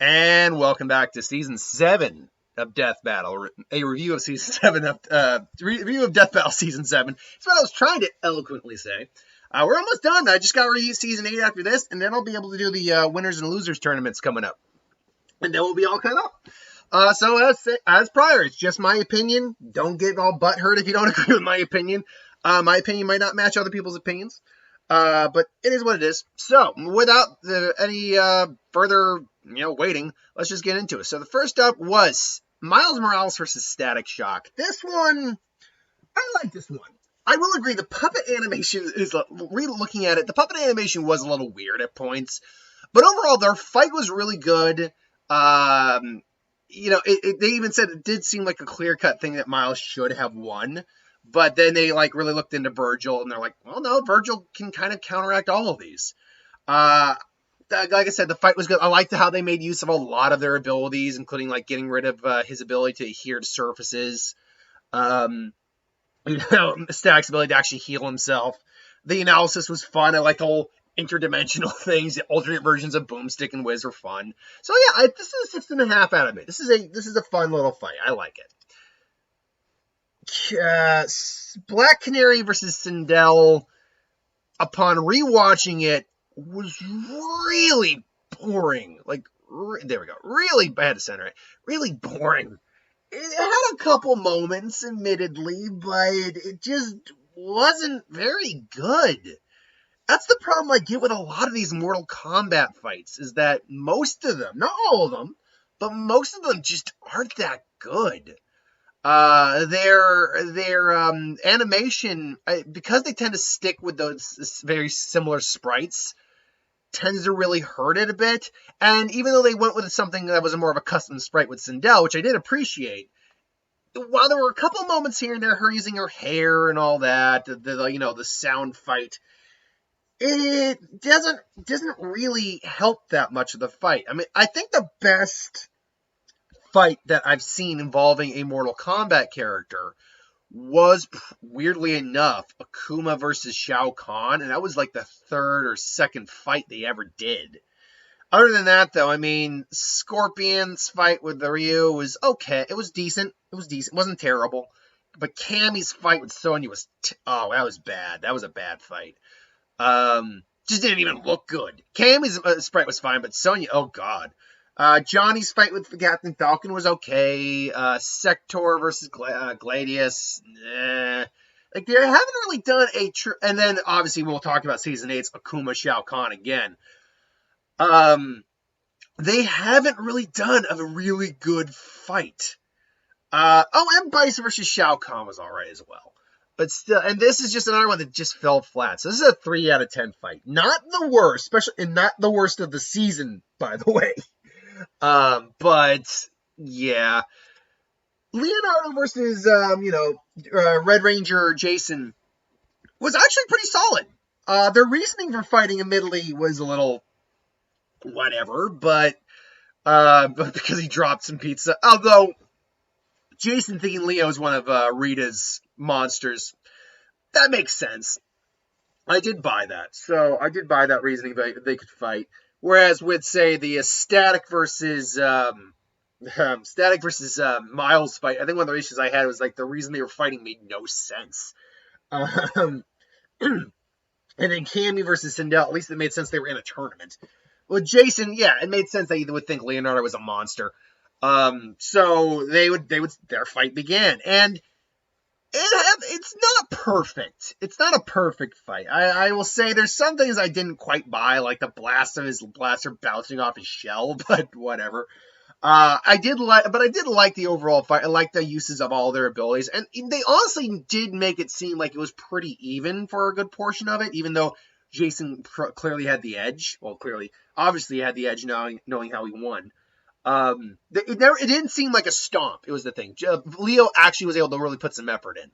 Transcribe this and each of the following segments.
And welcome back to Season 7 of Death Battle, a review of Season 7 of, review of Death Battle Season 7. That's what I was trying to eloquently say. We're almost done. I just got to review Season 8 after this, and then I'll be able to do the winners and losers tournaments coming up. And then we'll be all caught up. So as prior, it's just my opinion. Don't get all butthurt if you don't agree with my opinion. My opinion might not match other people's opinions. But it is what it is. So, without any further, waiting, let's just get into it. So, the first up was Miles Morales versus Static Shock. This one, I like this one. I will agree, the puppet animation is, really looking at it, the puppet animation was a little weird at points. But overall, their fight was really good. They even said it did seem like a clear-cut thing that Miles should have won. But then they, really looked into Virgil, and they're like, well, no, Virgil can kind of counteract all of these. Like I said, the fight was good. I liked how they made use of a lot of their abilities, including, getting rid of his ability to adhere to surfaces. Static's ability to actually heal himself. The analysis was fun. I like the whole interdimensional things. The alternate versions of Boomstick and Wiz are fun. So, yeah, this is a 6.5 out of me. This is a fun little fight. I like it. Black Canary versus Sindel, upon rewatching it, was really boring. There we go. Really, I had to center it. Really boring. It had a couple moments, admittedly, but it just wasn't very good. That's the problem I get with a lot of these Mortal Kombat fights, is that most of them, not all of them, but most of them just aren't that good. Their animation, because they tend to stick with those very similar sprites, tends to really hurt it a bit. And even though they went with something that was more of a custom sprite with Sindel, which I did appreciate, while there were a couple moments here and there, her using her hair and all that, the sound fight, it doesn't really help that much of the fight. I mean, I think the best fight that I've seen involving a Mortal Kombat character was, weirdly enough, Akuma versus Shao Kahn, and that was the third or second fight they ever did. Other than that, though, I mean, Scorpion's fight with the Ryu was okay. It was decent. It wasn't terrible. But Cammy's fight with Sonya was, that was bad. That was a bad fight. Just didn't even look good. Cammy's sprite was fine, but Sonya, oh god. Johnny's fight with Captain Falcon was okay. Sector versus Gladius, they haven't really done a true. And then obviously we'll talk about Season 8's Akuma Shao Kahn again. They haven't really done a really good fight. And Bice versus Shao Kahn was alright as well. But still, and this is just another one that just fell flat. So this is a 3 out of 10 fight. Not the worst, especially, and not the worst of the season, by the way. But yeah, Leonardo versus, Red Ranger Jason was actually pretty solid. Their reasoning for fighting, admittedly, was a little whatever, but because he dropped some pizza. Although, Jason thinking Leo is one of Rita's monsters, that makes sense. I did buy that. So I did buy that reasoning that they could fight. Whereas with, say, the Static versus Miles fight, I think one of the issues I had was the reason they were fighting made no sense. And then Cammy versus Sindel, at least it made sense they were in a tournament. With Jason, yeah, it made sense that you would think Leonardo was a monster. So their fight began, and it's not perfect. It's not a perfect fight. I will say there's some things I didn't quite buy, like the blast of his blaster bouncing off his shell, but whatever. I did like the overall fight. I like the uses of all their abilities, and they honestly did make it seem like it was pretty even for a good portion of it, even though Jason clearly had the edge. Well, obviously he had the edge knowing how he won. It didn't seem like a stomp. It was the thing. Leo actually was able to really put some effort in.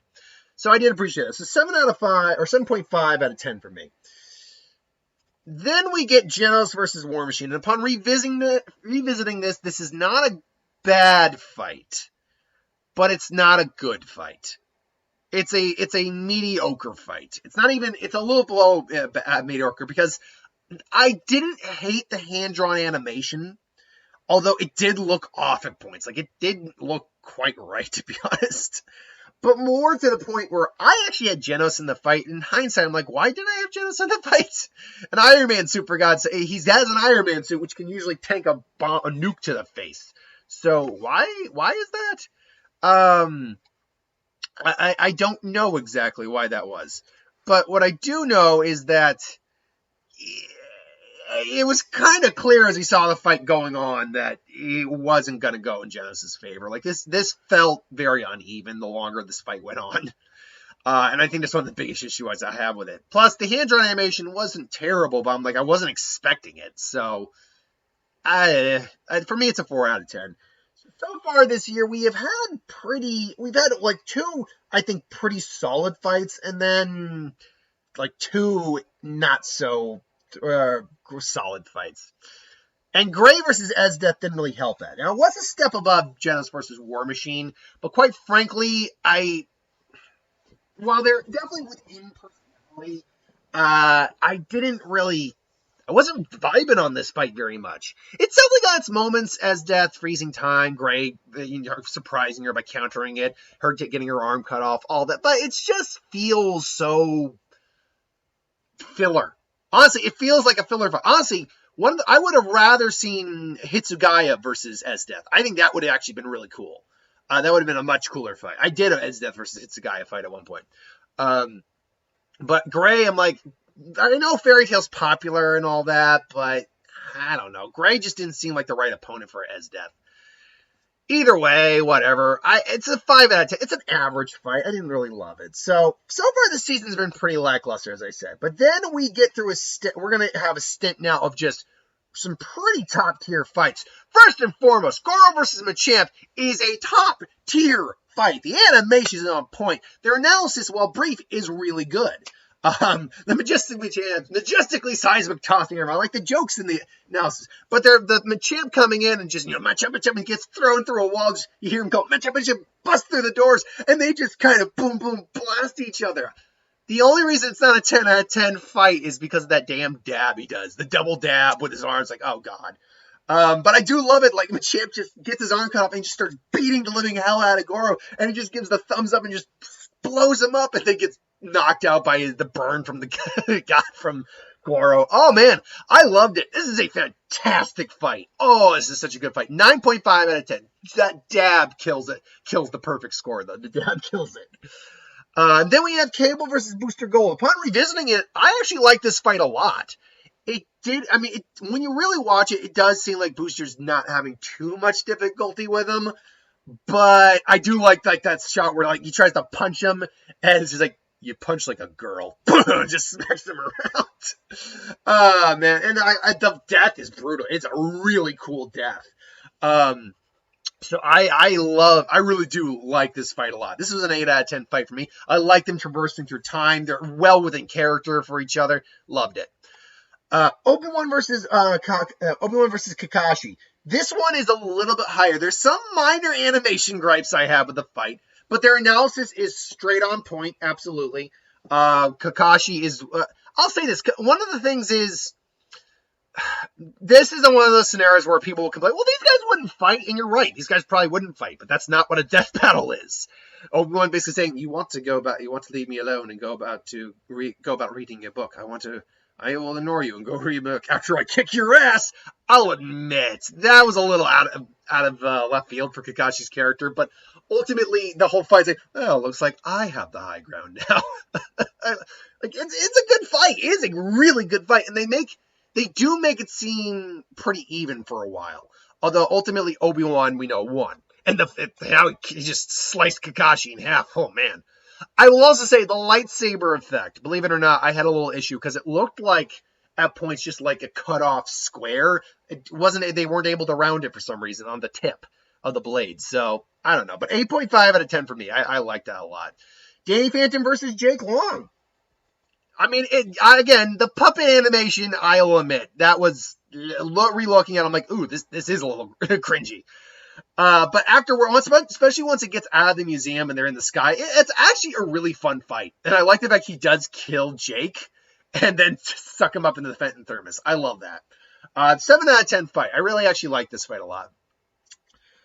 So I did appreciate it. So 7 out of 5, or 7.5 out of 10 for me. Then we get Genos versus War Machine. And upon revisiting this, this is not a bad fight, but it's not a good fight. It's a mediocre fight. It's a little below mediocre, because I didn't hate the hand-drawn animation. Although it did look off at points. Like, it didn't look quite right, to be honest. But more to the point where I actually had Genos in the fight. In hindsight, I'm like, why did I have Genos in the fight? An Iron Man super god, he has an Iron Man suit, which can usually tank a nuke to the face. So why is that? I don't know exactly why that was. But what I do know is that it was kind of clear as he saw the fight going on that it wasn't going to go in Genos' favor. Like, this felt very uneven the longer this fight went on. And I think that's one of the biggest issues I have with it. Plus, the hand-drawn animation wasn't terrible, but I wasn't expecting it. So, for me, it's a 4 out of 10. So far this year, we've had like 2, I think, pretty solid fights, and then like 2 not so solid fights. And Gray versus Esdeath didn't really help that. Now, it was a step above Genos versus War Machine, but quite frankly, while they're definitely within personality, I wasn't vibing on this fight very much. It definitely got its moments, Esdeath, freezing time, Gray, surprising her by countering it, her getting her arm cut off, all that, but it just feels so filler. Honestly, it feels like a filler fight. Honestly, I would have rather seen Hitsugaya versus Esdeath. I think that would have actually been really cool. That would have been a much cooler fight. I did a Esdeath versus Hitsugaya fight at one point. But Gray, I'm like, I know Fairy Tail's popular and all that, but I don't know. Gray just didn't seem like the right opponent for Esdeath. Either way, whatever. It's a 5 out of 10. It's an average fight. I didn't really love it. So far this season's been pretty lackluster, as I said. But then we get through a stint. We're going to have a stint now of just some pretty top-tier fights. First and foremost, Squirrel versus Machamp is a top-tier fight. The animation is on point. Their analysis, while brief, is really good. The majestically seismic tossing around, like the jokes in the analysis. But the Machamp coming in and just, Machamp, and gets thrown through a wall. You hear him go, Machamp, bust through the doors, and they just kind of boom, boom, blast each other. The only reason it's not a 10 out of 10 fight is because of that damn dab he does. The double dab with his arms, like, oh, God. But I do love it, like, Machamp just gets his arm cut off and just starts beating the living hell out of Goro, and he just gives the thumbs up and just blows him up, and then gets knocked out by the burn from the guy from Goro. Oh, man, I loved it. This is a fantastic fight. Oh, this is such a good fight. 9.5 out of 10. That dab kills it. Kills the perfect score, though. The dab kills it. Then we have Cable versus Booster Gold. Upon revisiting it, I actually like this fight a lot. When you really watch it, it does seem like Booster's not having too much difficulty with him. But I do like that shot where he tries to punch him, and it's just like, you punch like a girl. Just smacks him around. Man, and the death is brutal. It's a really cool death. So I really do like this fight a lot. This was an 8 out of 10 fight for me. I like them traversing through time. They're well within character for each other. Loved it. ObiWan versus Kakashi. This one is a little bit higher. There's some minor animation gripes I have with the fight, but their analysis is straight on point. Absolutely. Kakashi is. I'll say this. One of the things is, this is one of those scenarios where people will complain, well, these guys wouldn't fight, and you're right. These guys probably wouldn't fight, but that's not what a death battle is. ObiWan basically saying, you want to leave me alone and go about reading your book. I will ignore you and go read a book after I kick your ass. I'll admit, that was a little out of left field for Kakashi's character, but ultimately, the whole fight's like, oh, looks like I have the high ground now. It's a good fight. It is a really good fight, and they do make it seem pretty even for a while. Although, ultimately, ObiWan, we know, won. And how he just sliced Kakashi in half. Oh, man. I will also say the lightsaber effect, believe it or not, I had a little issue because it looked like, at points, just like a cut-off square. They weren't able to round it for some reason on the tip of the blade. So, I don't know. But 8.5 out of 10 for me. I like that a lot. Danny Phantom versus Jake Long. Again, the puppet animation, I'll admit, that was, re-looking at it, I'm like, ooh, this is a little cringy. But afterward, especially once it gets out of the museum and they're in the sky, it's actually a really fun fight. And I like the fact he does kill Jake and then suck him up into the Fenton Thermos. I love that. 7 out of 10 fight. I really actually like this fight a lot.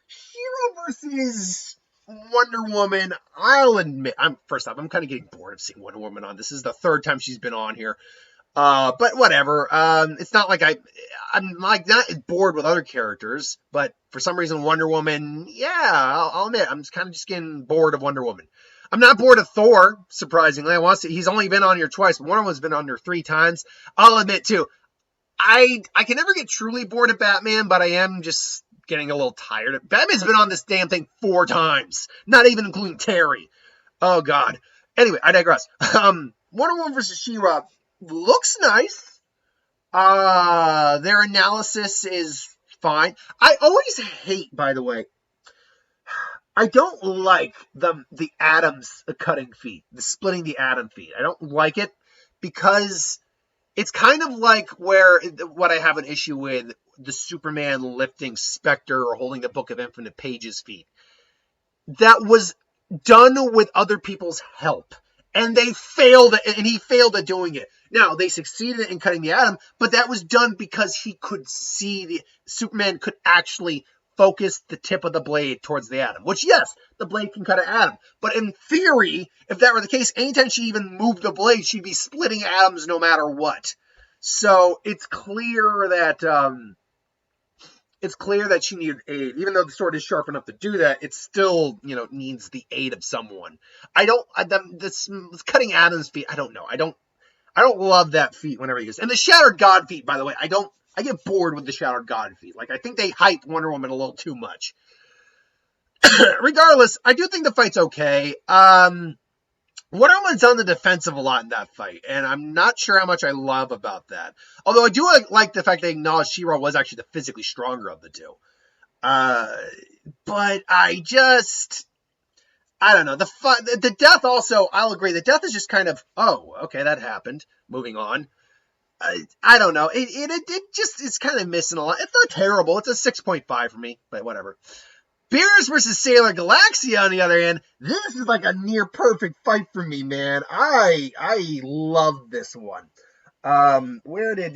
Hero versus Wonder Woman. I'll admit, first off, I'm kind of getting bored of seeing Wonder Woman on. This is the 3rd time she's been on here. But whatever. It's not like I'm like not bored with other characters, but for some reason Wonder Woman, yeah, I'll admit, I'm kind of just getting bored of Wonder Woman. I'm not bored of Thor, surprisingly. He's only been on here twice, but Wonder Woman's been on here 3 times. I'll admit too, I can never get truly bored of Batman, but I am just getting a little tired. Batman's been on this damn thing 4 times, not even including Terry. Oh God. Anyway, I digress. Wonder Woman versus She-Ra looks nice. Their analysis is fine. I always hate, by the way, I don't like the atoms cutting feat, the splitting the atom feat. I don't like it because it's kind of like what I have an issue with the Superman lifting Spectre or holding the Book of Infinite Pages feat. That was done with other people's help. And they failed, and he failed at doing it. Now, they succeeded in cutting the atom, but that was done because he could see Superman could actually focus the tip of the blade towards the atom. Which, yes, the blade can cut an atom. But in theory, if that were the case, anytime she even moved the blade, she'd be splitting atoms no matter what. So, it's clear that she needed aid. Even though the sword is sharp enough to do that, it still, needs the aid of someone. This cutting atoms feat, I don't know. I don't love that feat whenever you use it. And the Shattered God feat, by the way, I get bored with the Shattered God feat. Like, I think they hype Wonder Woman a little too much. Regardless, I do think the fight's okay. Wonder Woman's on the defensive a lot in that fight, and I'm not sure how much I love about that. Although I do like the fact they acknowledge She-Ra was actually the physically stronger of the two. But I don't know. The death also, I'll agree, the death is just kind of, oh, okay, that happened. Moving on. I don't know. It's kind of missing a lot. It's not terrible. It's a 6.5 for me, but whatever. Beerus versus Sailor Galaxia, on the other hand, this is like a near perfect fight for me, man. I love this one. Where is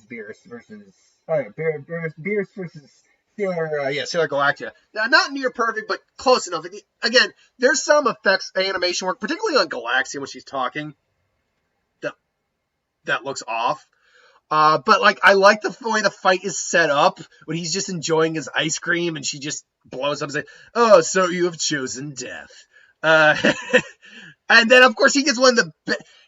Beerus versus? Beerus versus Sailor. Sailor Galaxia. Now, not near perfect, but close enough. Again, there's some effects, animation work, particularly on Galaxia when she's talking. That looks off. But like, I like the way the fight is set up when he's just enjoying his ice cream and she just blows up and says, "Oh, so you have chosen death." And then of course he gets one of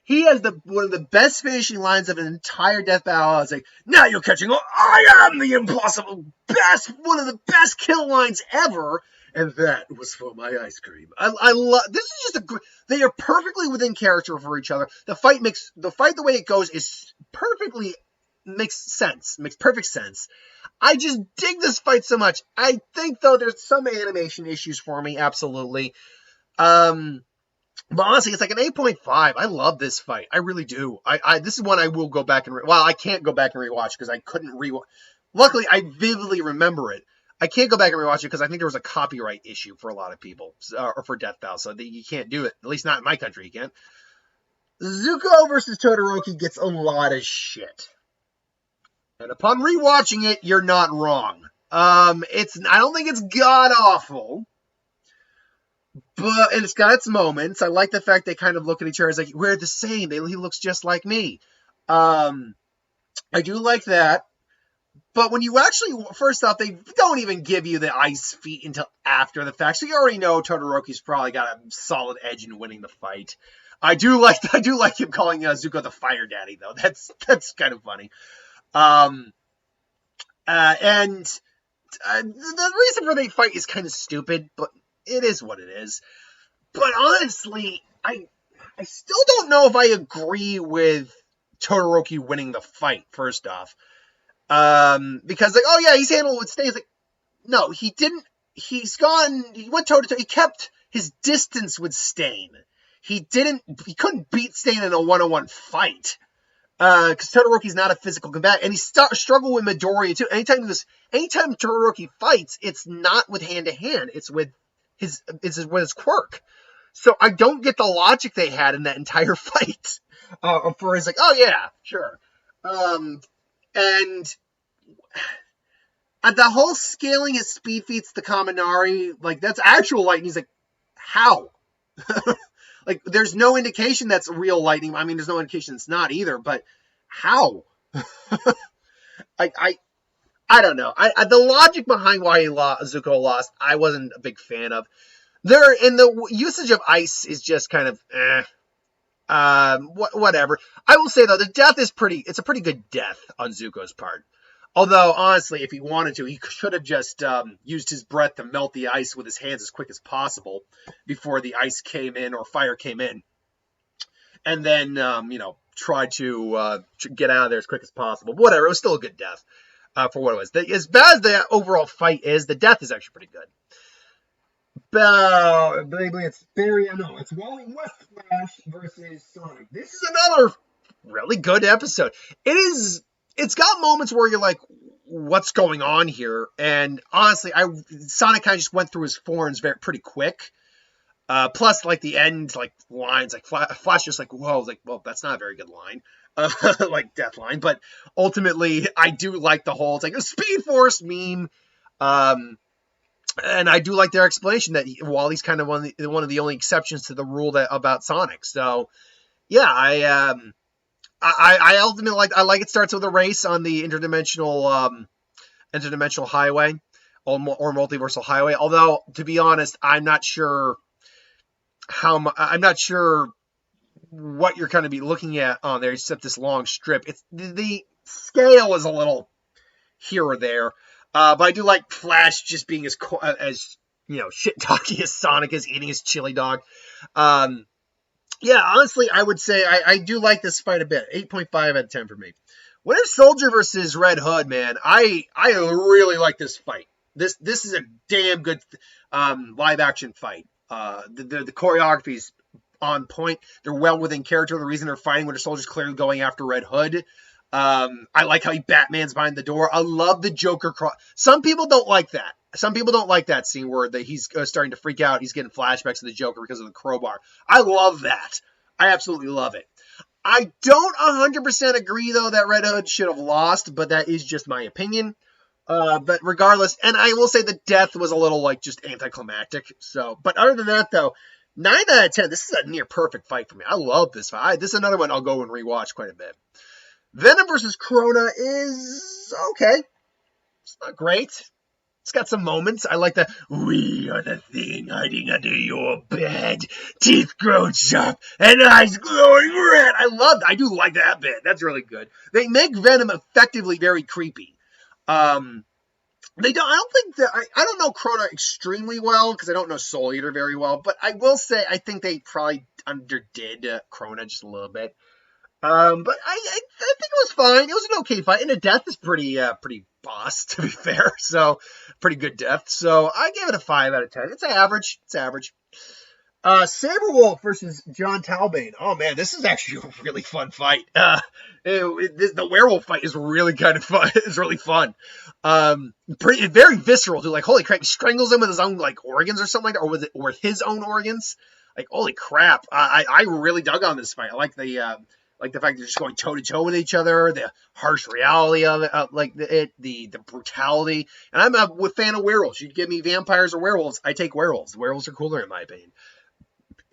the best finishing lines of an entire death battle. I was like, "Now you're catching on. I am the impossible best, one of the best kill lines ever." And that was for my ice cream. I love this. Is just they are perfectly within character for each other. The fight the way it goes is makes perfect sense. I just dig this fight so much. I think though there's some animation issues for me, absolutely. But honestly, it's like an 8.5. I love this fight. I really do. This is one I will go back and I can't go back and rewatch because I couldn't rewatch. Luckily, I vividly remember it. I can't go back and rewatch it because I think there was a copyright issue for a lot of people, or for DeathBattle, so you can't do it. At least not in my country, you can't. Zuko versus Todoroki gets a lot of shit. And upon rewatching it, you're not wrong. I don't think it's god-awful, and it's got its moments. I like the fact they kind of look at each other as like, we're the same. He looks just like me. I do like that. But when you actually, first off, they don't even give you the ice feat until after the fact. So you already know Todoroki's probably got a solid edge in winning the fight. I do like him calling Zuko the Fire Daddy, though. That's kind of funny. And the reason for the fight is kind of stupid, but it is what it is. But honestly, I still don't know if I agree with Todoroki winning the fight, first off. Because like, oh yeah, he's handled with Stain. It's like, no, he didn't. He went toe to toe. He kept his distance with Stain. He couldn't beat Stain in a 1-on-1 fight. Because Todoroki's not a physical combatant, and he struggled with Midoriya too. Anytime Todoroki fights, it's not with hand to hand. It's with his quirk. So I don't get the logic they had in that entire fight. For it's like, oh yeah, sure. And the whole scaling his speed feats to Kaminari, like, that's actual lightning. He's like, how? Like, there's no indication that's real lightning. I mean, there's no indication it's not either, but how? I don't know. The logic behind why Zuko lost, I wasn't a big fan of. The usage of ice is just kind of whatever. I will say though, the death is it's a pretty good death on Zuko's part. Although honestly, if he wanted to, he should have just used his breath to melt the ice with his hands as quick as possible before the ice came in or fire came in, and then try to get out of there as quick as possible. But whatever, it was still a good death for what it was. As bad as the overall fight is, the death is actually pretty good. It's Wally West Flash versus Sonic. This is another really good episode. It's got moments where you're like, what's going on here? And honestly, Sonic kind of just went through his forms pretty quick. Plus, like, the end, like, lines, like, Flash just like, whoa, like, well, that's not a very good line. Like, death line. But ultimately, I do like the whole, it's like a Speed Force meme. And I do like their explanation that Wally's kind of one of the only exceptions to the rule about Sonic. So, yeah, I ultimately like it starts with a race on the interdimensional highway or multiversal highway. Although, to be honest, I'm not sure what you're going to be looking at on there except this long strip. It's the scale is a little here or there. But I do like Flash just being as shit talky as Sonic is, eating his chili dog. Yeah, honestly, I would say I do like this fight a bit. 8.5 out of 10 for me. Winter Soldier versus Red Hood, man. I really like this fight. This is a damn good live action fight. The choreography is on point. They're well within character. The reason they're fighting Winter Soldier is clearly going after Red Hood. I like how he Batman's behind the door. I love the Joker Some people don't like that. Some people don't like that scene where he's starting to freak out. He's getting flashbacks of the Joker because of the crowbar. I love that. I absolutely love it. I don't 100% agree, though, that Red Hood should have lost, but that is just my opinion. But regardless, and I will say the death was a little, like, just anticlimactic. So, but other than that, though, 9 out of 10, this is a near perfect fight for me. I love this fight. This is another one I'll go and rewatch quite a bit. Venom versus Corona is okay. It's not great. It's got some moments. I like the, we are the thing hiding under your bed. Teeth grown sharp and eyes glowing red. I do like that bit. That's really good. They make Venom effectively very creepy. I don't know Corona extremely well because I don't know Soul Eater very well, but I will say I think they probably underdid Corona just a little bit. But I think it was fine. It was an okay fight, and the death is pretty boss, to be fair. So, pretty good death. So, I gave it a 5 out of 10. It's average. Saberwolf versus John Talbane. Oh man, this is actually a really fun fight. The werewolf fight is really kind of fun. It's really fun. Very visceral too. Like, holy crap, he strangles him with his own, like, organs or something like that, or with his own organs. Like, holy crap. I really dug on this fight. I like the fact they're just going toe-to-toe with each other, the harsh reality of it, the brutality. And I'm a fan of werewolves. You'd give me vampires or werewolves, I take werewolves. The werewolves are cooler in my opinion.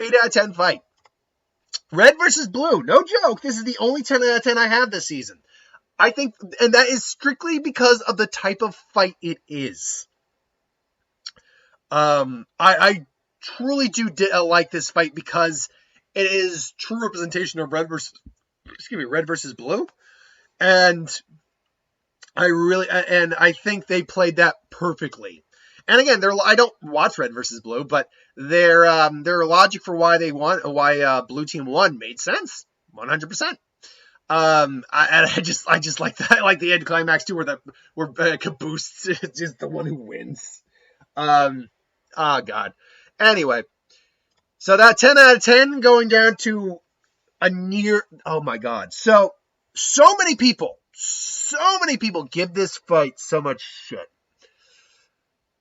8 out of 10 fight. Red versus Blue. No joke. This is the only 10 out of 10 I have this season. I think, and that is strictly because of the type of fight it is. I truly do like this fight because it is true representation of Red versus Blue. And I think they played that perfectly. And again, I don't watch Red versus Blue, but their logic for why Blue Team won made sense, 100%. I just like that. I like the end climax too, where Caboose is just the one who wins. Oh God. Anyway, so that 10 out of 10 going down to a near. Oh my God. So many people give this fight so much shit.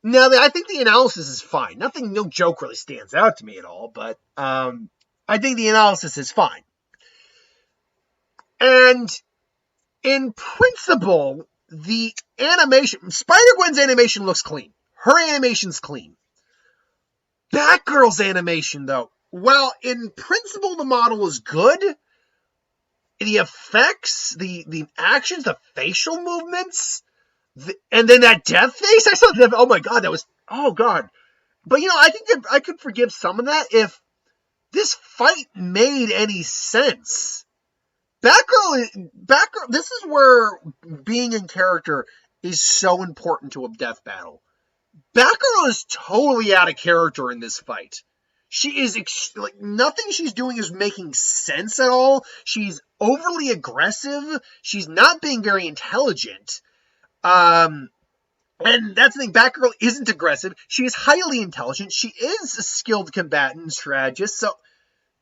Now, I think the analysis is fine. No joke really stands out to me at all, but I think the analysis is fine. And in principle, the animation, SpiderGwen's animation looks clean. Her animation's clean. Batgirl's animation, though, while in principle the model is good, the effects, the actions, the facial movements, and then that death face, I saw that, oh my god, that was, oh god. But, I think that I could forgive some of that if this fight made any sense. Batgirl, this is where being in character is so important to a death battle. Batgirl is totally out of character in this fight. She is, nothing she's doing is making sense at all. She's overly aggressive. She's not being very intelligent. And that's the thing, Batgirl isn't aggressive. She is highly intelligent. She is a skilled combatant and strategist, so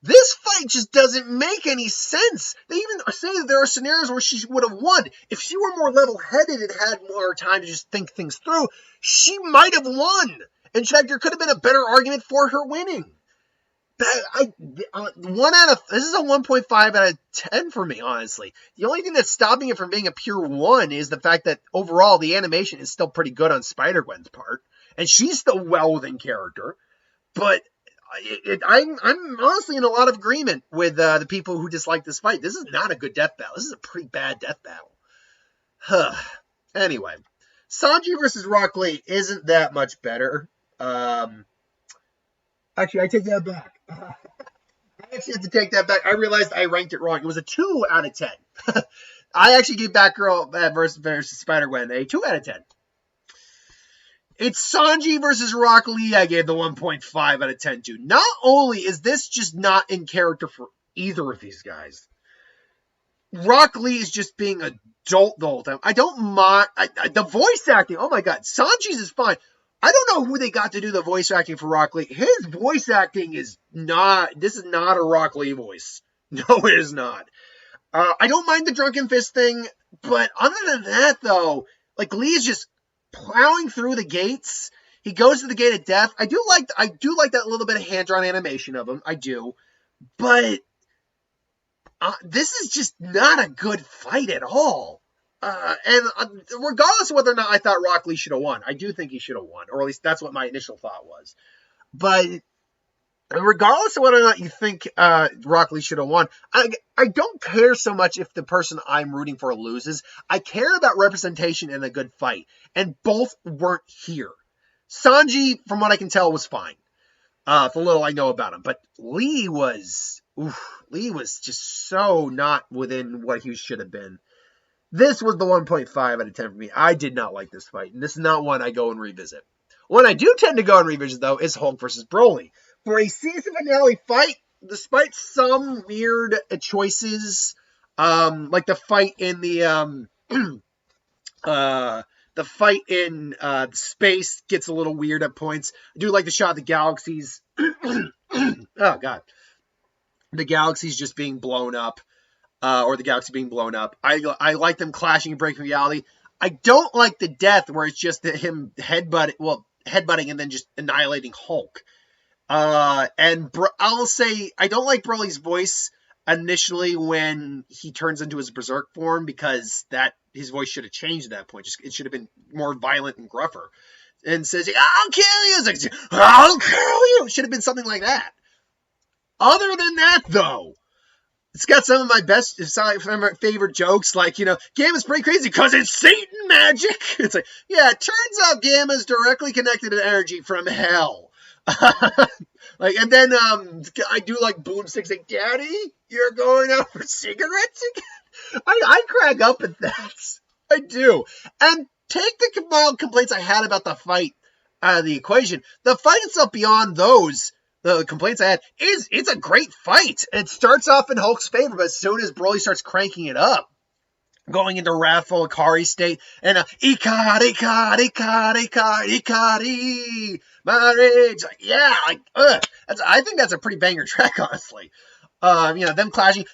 this fight just doesn't make any sense. They even say that there are scenarios where she would have won. If she were more level-headed and had more time to just think things through, she might have won. In fact, there could have been a better argument for her winning. This is a 1.5 out of 10 for me, honestly. The only thing that's stopping it from being a pure 1 is the fact that overall the animation is still pretty good on SpiderGwen's part, and she's still well within character. But I'm honestly in a lot of agreement with the people who dislike this fight. This is not a good death battle. This is a pretty bad death battle. Anyway, Sanji versus Rock Lee isn't that much better. Actually, I take that back. I actually have to take that back. I realized I ranked it wrong. It was a 2 out of 10. I actually gave Batgirl versus Spider-Gwen a 2 out of 10. It's Sanji versus Rock Lee I gave the 1.5 out of 10 to. Not only is this just not in character for either of these guys, Rock Lee is just being adult the whole time. I don't mind. The voice acting, oh my god, Sanji's is fine. I don't know who they got to do the voice acting for Rock Lee. His voice acting is not, this is not a Rock Lee voice. No, it is not. I don't mind the Drunken Fist thing, but other than that, though, Lee's just plowing through the gates. He goes to the gate of death. I do like that little bit of hand-drawn animation of him. I do. But this is just not a good fight at all. And regardless of whether or not I thought Rock Lee should have won, I do think he should have won, or at least that's what my initial thought was. But regardless of whether or not you think Rock Lee should have won, I don't care so much if the person I'm rooting for loses. I care about representation in a good fight, and both weren't here. Sanji, from what I can tell, was fine. The little I know about him, but Lee was just so not within what he should have been. This was the 1.5 out of 10 for me. I did not like this fight, and this is not one I go and revisit. One I do tend to go and revisit, though, is Hulk versus Broly. For a season finale fight, despite some weird choices, like the fight in space gets a little weird at points. I do like the shot of the galaxies. Oh, God. The galaxies just being blown up. Or the galaxy being blown up. I like them clashing and breaking reality. I don't like the death where it's just him headbutting and then just annihilating Hulk. I'll say I don't like Broly's voice initially when he turns into his berserk form, because his voice should have changed at that point. It should have been more violent and gruffer. And says, "I'll kill you." It's like, "I'll kill you." It should have been something like that. Other than that, though, it's got some of my favorite jokes, like, Gamma's pretty crazy because it's Satan magic. It's like, yeah, it turns out Gamma's directly connected to energy from hell. And then I do like Boomstick saying, "Daddy, you're going out for cigarettes again?" I crack up at that. I do. And take the mild complaints I had about the fight out of the equation. The fight itself, beyond those, the complaints I had, it's a great fight. It starts off in Hulk's favor, but as soon as Broly starts cranking it up, going into wrathful Ikari state, and Ikari, my rage, I think that's a pretty banger track, honestly. Them clashing.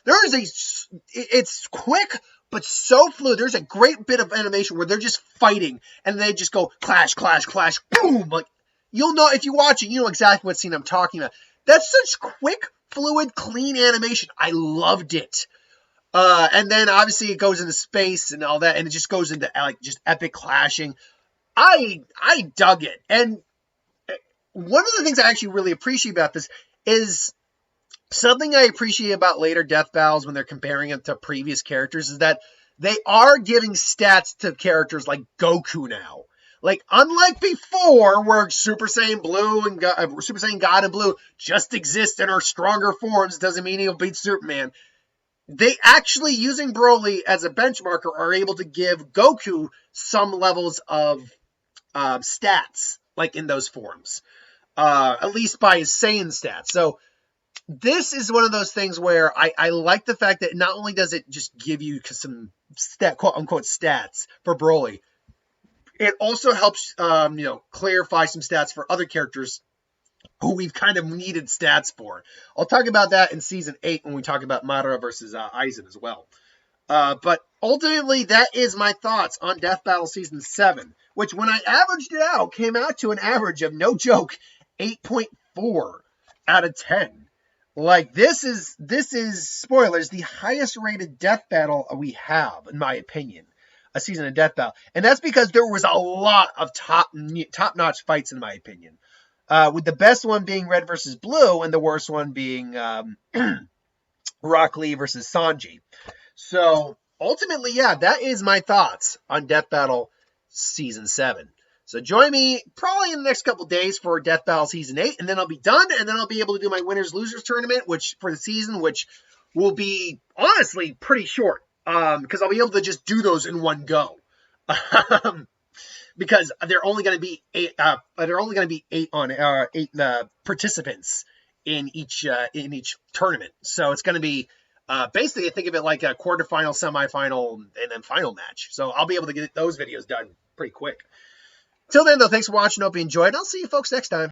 It's quick, but so fluid. There's a great bit of animation where they're just fighting, and they just go clash, clash, clash, boom, you'll know, if you watch it, you know exactly what scene I'm talking about. That's such quick, fluid, clean animation. I loved it. And then obviously it goes into space and all that, and it just goes into like just epic clashing. I dug it. And one of the things I actually really appreciate about this is something I appreciate about later death battles when they're comparing them to previous characters is that they are giving stats to characters like Goku now. Like, unlike before, where Super Saiyan Blue and Super Saiyan God and Blue just exist in our stronger forms, doesn't mean he'll beat Superman. They actually, using Broly as a benchmarker, are able to give Goku some levels of stats, like in those forms. At least by his Saiyan stats. So, this is one of those things where I like the fact that not only does it just give you some quote-unquote stats for Broly, it also helps, clarify some stats for other characters who we've kind of needed stats for. I'll talk about that in Season 8 when we talk about Madara versus Aizen as well. But ultimately, that is my thoughts on Death Battle Season 7, which when I averaged it out, came out to an average of, no joke, 8.4 out of 10. Like, this is, spoilers, the highest rated death battle we have, in my opinion. A season of death battle. And that's because there was a lot of top-notch fights, in my opinion. With the best one being Red versus Blue, and the worst one being Rock Lee versus Sanji. So, ultimately, yeah, that is my thoughts on Death Battle Season 7. So join me probably in the next couple days for Death Battle Season 8, and then I'll be done, and then I'll be able to do my Winners-Losers tournament, which for the season, which will be, honestly, pretty short, because I'll be able to just do those in one go. Because they're only going to be eight participants in each tournament. So it's going to be basically, think of it like a quarterfinal, semifinal, and then final match. So I'll be able to get those videos done pretty quick. Till then, though, thanks for watching. Hope you enjoyed. I'll see you folks next time.